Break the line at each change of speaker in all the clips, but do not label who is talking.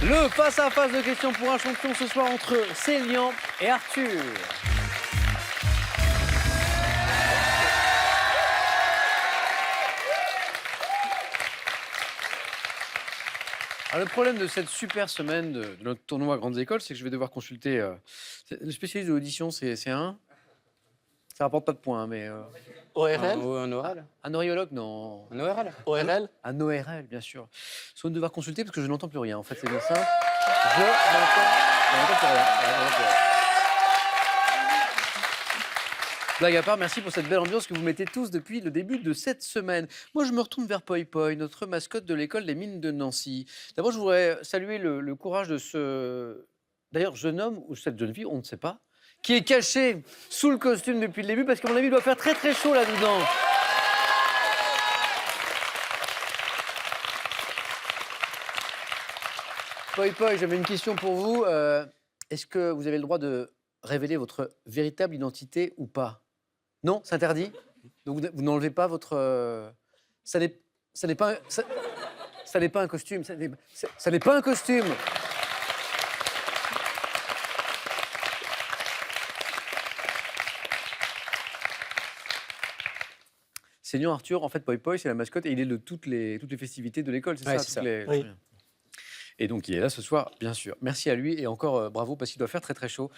Le face-à-face de questions pour un champion ce soir entre Célian et Arthur. Alors, le problème de cette super semaine de notre tournoi à Grandes Écoles, c'est que je vais devoir consulter le spécialiste de l'audition, c'est un. Ça rapporte pas de points, hein, mais.
ORL
Un oral.
Un neurologue, non.
Un oral.
ORL
Un ORL, bien sûr. Soit devoir consulter parce que je n'entends plus rien. En fait, c'est bien simple. Je n'entends plus rien. Je n'entends plus rien. Blague à part, merci pour cette belle ambiance que vous mettez tous depuis le début de cette semaine. Moi, je me retourne vers Poi Poi, notre mascotte de l'école des mines de Nancy. D'abord, je voudrais saluer le courage de ce, d'ailleurs, jeune homme ou cette jeune fille, on ne sait pas, qui est caché sous le costume depuis le début, parce qu'à mon avis, il doit faire très très chaud là-dedans. Poi Poi, j'avais une question pour vous. Est-ce que vous avez le droit de révéler votre véritable identité ou pas? Non, c'est interdit. Donc vous n'enlevez pas votre. Ça n'est pas un costume. Ça n'est pas un costume. Célian Arthur, en fait, Poi Poi, c'est la mascotte et il est de toutes les festivités de l'école, c'est
Ouais,
ça,
c'est ça.
Oui.
Et donc, il est là ce soir, bien sûr. Merci à lui et encore bravo parce qu'il doit faire très très chaud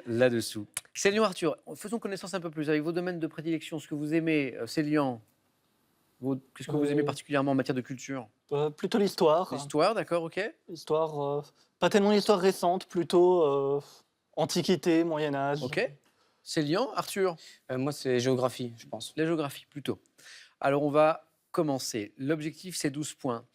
là-dessous. Célian Arthur, faisons connaissance un peu plus avec vos domaines de prédilection, ce que vous aimez, Célian. Qu'est-ce que vous aimez particulièrement en matière de culture?
Plutôt l'histoire.
L'histoire, d'accord, ok.
L'histoire, pas tellement l'histoire récente, plutôt Antiquité, Moyen-Âge.
Ok. Célian, Arthur,
Moi, c'est géographie, je pense.
la géographie plutôt. Alors, on va commencer. L'objectif, c'est 12 points.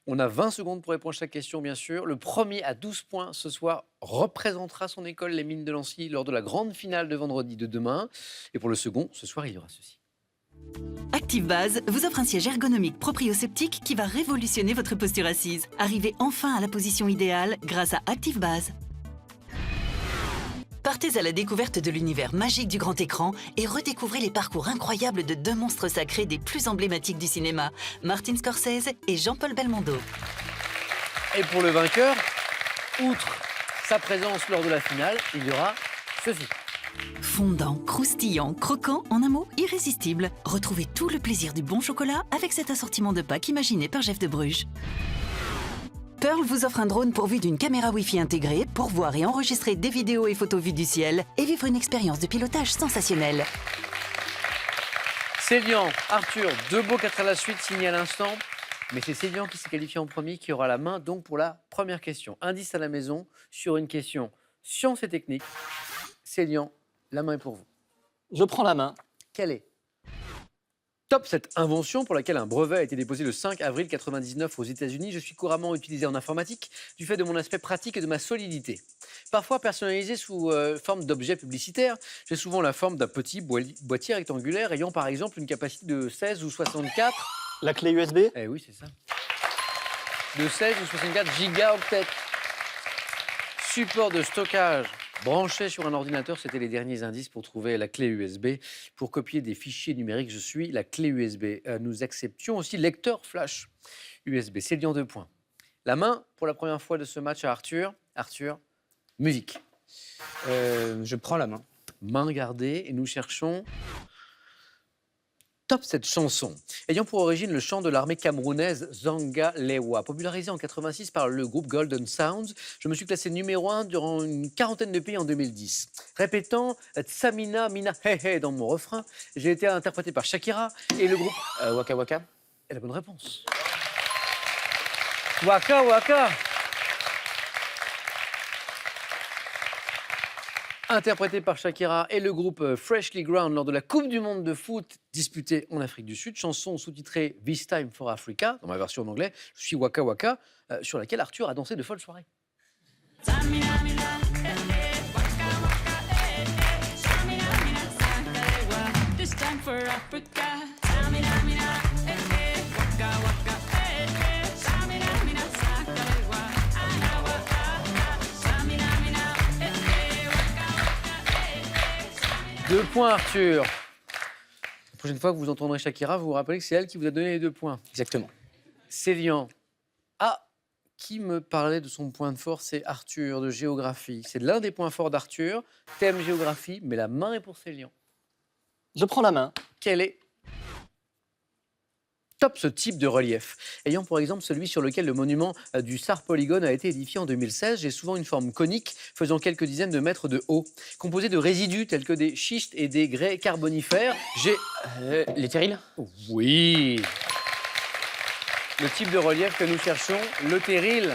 On a 20 secondes pour répondre à chaque question, bien sûr. Le premier à 12 points ce soir représentera son école, les mines de Nancy, lors de la grande finale de vendredi de demain. Et pour le second, ce soir, il y aura ceci.
ActiveBase vous offre un siège ergonomique proprioceptique qui va révolutionner votre posture assise. Arrivez enfin à la position idéale grâce à ActiveBase. Partez à la découverte de l'univers magique du grand écran et redécouvrez les parcours incroyables de deux monstres sacrés des plus emblématiques du cinéma, Martin Scorsese et Jean-Paul Belmondo.
Et pour le vainqueur, outre sa présence lors de la finale, il y aura ceci.
Fondant, croustillant, croquant, en un mot, irrésistible. Retrouvez tout le plaisir du bon chocolat avec cet assortiment de pâques imaginé par Jeff de Bruges. Pearl vous offre un drone pourvu d'une caméra Wi-Fi intégrée pour voir et enregistrer des vidéos et photos vues du ciel et vivre une expérience de pilotage sensationnelle.
Célian, Arthur, deux beaux 4 à la suite signés à l'instant. Mais c'est Célian qui s'est qualifié en premier qui aura la main donc pour la première question. Indice à la maison sur une question science et technique. Célian, la main est pour vous.
Je prends la main.
Quelle est top cette invention pour laquelle un brevet a été déposé le 5 avril 1999 aux États-Unis. Je suis couramment utilisé en informatique du fait de mon aspect pratique et de ma solidité. Parfois personnalisé sous forme d'objet publicitaire, j'ai souvent la forme d'un petit boîtier rectangulaire ayant par exemple une capacité de 16 ou 64.
La clé USB.
Eh oui, c'est ça. De 16 ou 64 gigaoctets. Support de stockage branché sur un ordinateur, c'était les derniers indices pour trouver la clé USB. Pour copier des fichiers numériques, je suis la clé USB. Nous acceptions aussi lecteur flash USB. Célian 2 points. La main pour la première fois de ce match à Arthur. Arthur, musique.
Je prends la main.
Main gardée et nous cherchons top cette chanson. Ayant pour origine le chant de l'armée camerounaise Zanga Lewa, popularisé en 86 par le groupe Golden Sounds, je me suis classé numéro 1 durant une quarantaine de pays en 2010. Répétant Tsamina Mina Hey Hey dans mon refrain, j'ai été interprété par Shakira et le groupe
Waka Waka.
est la bonne réponse. Waka Waka. Interprété par Shakira et le groupe Freshly Ground lors de la Coupe du Monde de foot disputée en Afrique du Sud. Chanson sous-titrée This Time for Africa, dans ma version en anglais. Je suis Waka Waka, sur laquelle Arthur a dansé de folles soirées. Deux points, Arthur. La prochaine fois que vous entendrez Shakira, vous vous rappelez que c'est elle qui vous a donné les 2 points.
Exactement.
Célian. Ah, Qui me parlait de son point de force? C'est Arthur, de géographie. C'est l'un des points forts d'Arthur. Thème géographie, mais la main est pour Célian.
Je prends la main.
Quel est top ce type de relief? Ayant pour exemple celui sur lequel le monument du Sar Polygone a été édifié en 2016, j'ai souvent une forme conique faisant quelques dizaines de mètres de haut, composée de résidus tels que des schistes et des grès carbonifères. J'ai...
Les terrils?
Oui. Le type de relief que nous cherchons, le terril,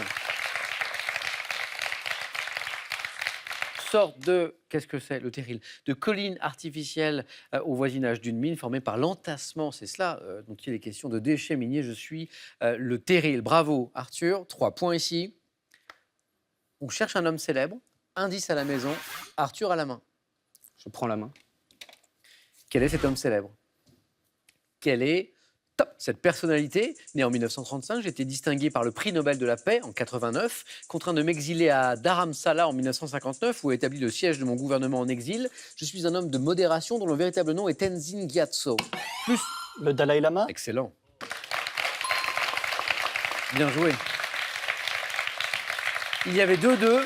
sorte de, qu'est-ce que c'est le terril? De collines artificielles au voisinage d'une mine formée par l'entassement, c'est cela dont il est question, de déchets miniers. Je suis le terril. Bravo Arthur, 3 points ici. On cherche un homme célèbre, indice à la maison, Arthur à la main.
Je prends la main.
Quel est cet homme célèbre? Quel est top cette personnalité? Née en 1935, j'ai été distingué par le prix Nobel de la paix en 89, contraint de m'exiler à Dharamsala en 1959, où est établi le siège de mon gouvernement en exil. Je suis un homme de modération dont le véritable nom est Tenzin Gyatso. Plus...
Le Dalai Lama.
Excellent. Bien joué. Il y avait 2-2,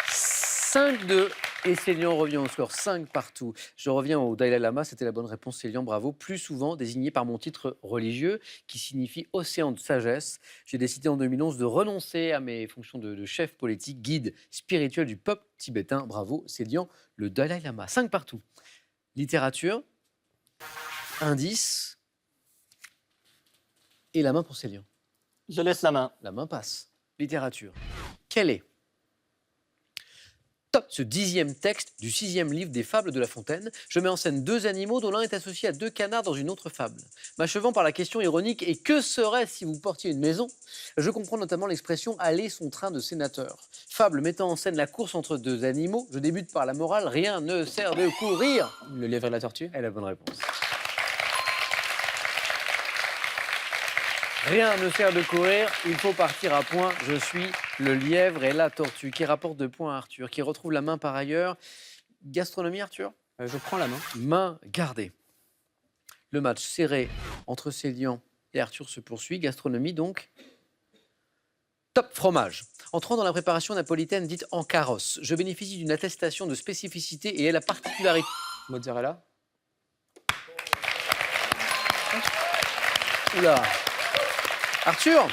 5-2. Et Célian revient au score 5 partout. Je reviens au Dalai Lama, c'était la bonne réponse, Célian, bravo. Plus souvent désigné par mon titre religieux, qui signifie océan de sagesse. J'ai décidé en 2011 de renoncer à mes fonctions de chef politique, guide spirituel du peuple tibétain. Bravo, Célian, le Dalai Lama. 5 partout. Littérature, indice, et la main pour Célian.
Je laisse la main.
La main passe. Littérature. Quel est top ce 10e texte du 6e livre des Fables de La Fontaine? Je mets en scène 2 animaux dont l'un est associé à 2 canards dans une autre fable. M'achevant par la question ironique « Et que serait si vous portiez une maison ?» Je comprends notamment l'expression « aller son train de sénateur ». Fable mettant en scène la course entre 2 animaux. Je débute par la morale « Rien ne sert de courir ».
Le lièvre et la tortue?
est la bonne réponse. Rien ne sert de courir, il faut partir à point. Je suis le lièvre et la tortue, qui rapporte 2 points à Arthur, qui retrouve la main par ailleurs. Gastronomie, Arthur?
Je prends la main.
Main gardée. Le match serré entre Célian et Arthur se poursuit. Gastronomie, donc. Top fromage. Entrant dans la préparation napolitaine dite en carrosse, je bénéficie d'une attestation de spécificité et est la particularité.
Mozzarella?
Oula. Arthur,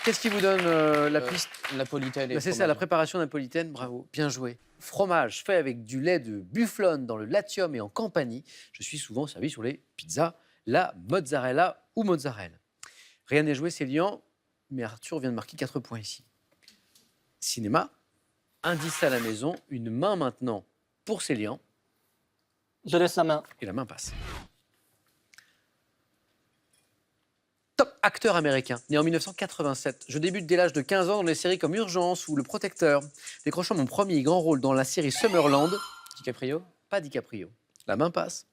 qu'est-ce qui vous donne la piste?
Napolitaine et
C'est ça,
fromage.
la préparation napolitaine, bravo, bien joué. Fromage fait avec du lait de bufflone dans le Latium et en Campanie. Je suis souvent servi sur les pizzas, la mozzarella ou mozzarella. Rien n'est joué, Célian, mais Arthur vient de marquer 4 points ici. Cinéma, indice à la maison, une main maintenant pour Célian,
Je laisse la main.
et la main passe. Top acteur américain, né en 1987. Je débute dès l'âge de 15 ans dans des séries comme Urgence ou Le Protecteur, décrochant mon premier grand rôle dans la série Summerland.
DiCaprio?
Pas DiCaprio. La main passe.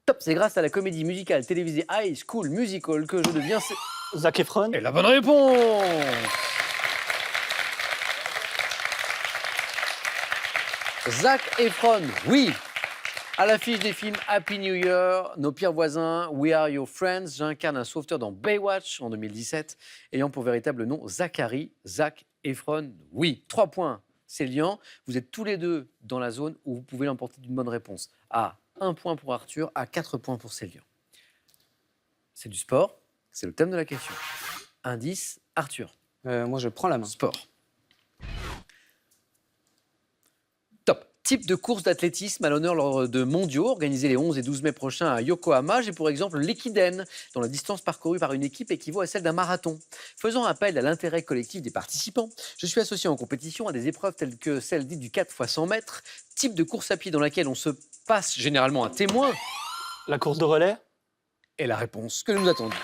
Top, c'est grâce à la comédie musicale télévisée High School Musical que je deviens...
Zac Efron.
Et la bonne réponse! Zac Efron, oui. À l'affiche des films Happy New Year, Nos pires voisins, We Are Your Friends, j'incarne un sauveteur dans Baywatch en 2017, ayant pour véritable nom Zachary. Zac Efron, oui. 3 points, Célian. Vous êtes tous les deux dans la zone où vous pouvez l'emporter d'une bonne réponse. À 1 point pour Arthur, à 4 points pour Célian. C'est du sport, c'est le thème de la question. Indice, Arthur.
Moi, je prends la main.
Sport. Top. Type de course d'athlétisme à l'honneur lors de mondiaux organisés les 11 et 12 mai prochains à Yokohama. J'ai pour exemple l'Ekiden, dont la distance parcourue par une équipe équivaut à celle d'un marathon. Faisant appel à l'intérêt collectif des participants, je suis associé en compétition à des épreuves telles que celle dite du 4 x 100 mètres, type de course à pied dans laquelle on se passe généralement un témoin.
La course de relais.
Et la réponse que nous attendions.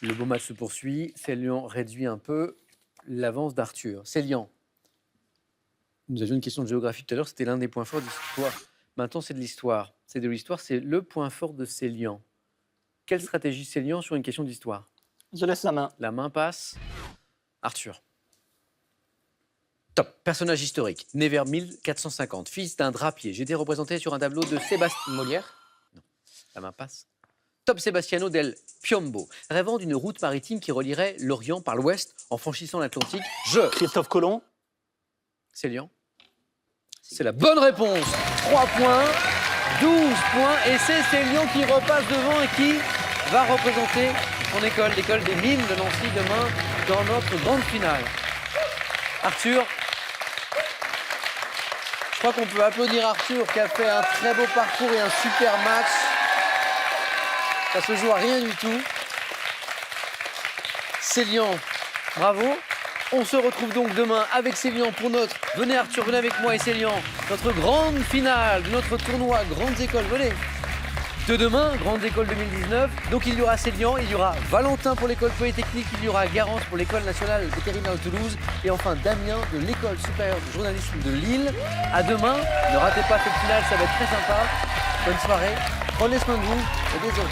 Le beau match se poursuit. Célian réduit un peu l'avance d'Arthur. Célian, nous avions une question de géographie tout à l'heure, c'était l'un des points forts de l'histoire. Maintenant, c'est de l'histoire. C'est de l'histoire, c'est le point fort de Célian. Quelle stratégie Célian sur une question d'histoire?
Je laisse la main.
La main passe. Arthur. Top. Personnage historique, né vers 1450, fils d'un drapier. J'ai été représenté sur un tableau de Sébastien.
Molière.
La main passe. Top Sebastiano del Piombo, rêvant d'une route maritime qui relierait l'Orient par l'ouest en franchissant l'Atlantique.
Christophe Colomb.
Célian. C'est la bonne réponse. 3 points, 12 points. Et c'est Célian qui repasse devant et qui va représenter son école, l'école des mines de Nancy demain dans notre grande finale. Arthur. Je crois qu'on peut applaudir Arthur qui a fait un très beau parcours et un super match. Ça se joue à rien du tout. Célian, bravo. On se retrouve donc demain avec Célian pour notre... Venez Arthur, venez avec moi et Célian. Notre grande finale de notre tournoi Grandes Écoles. Venez. De demain, Grandes Écoles 2019. Donc il y aura Célian, il y aura Valentin pour l'école polytechnique, il y aura Garance pour l'école nationale vétérinaire de Toulouse et enfin Damien de l'école supérieure de journalisme de Lille. À demain, ne ratez pas cette finale, ça va être très sympa. Bonne soirée, prenez soin de vous et désolé.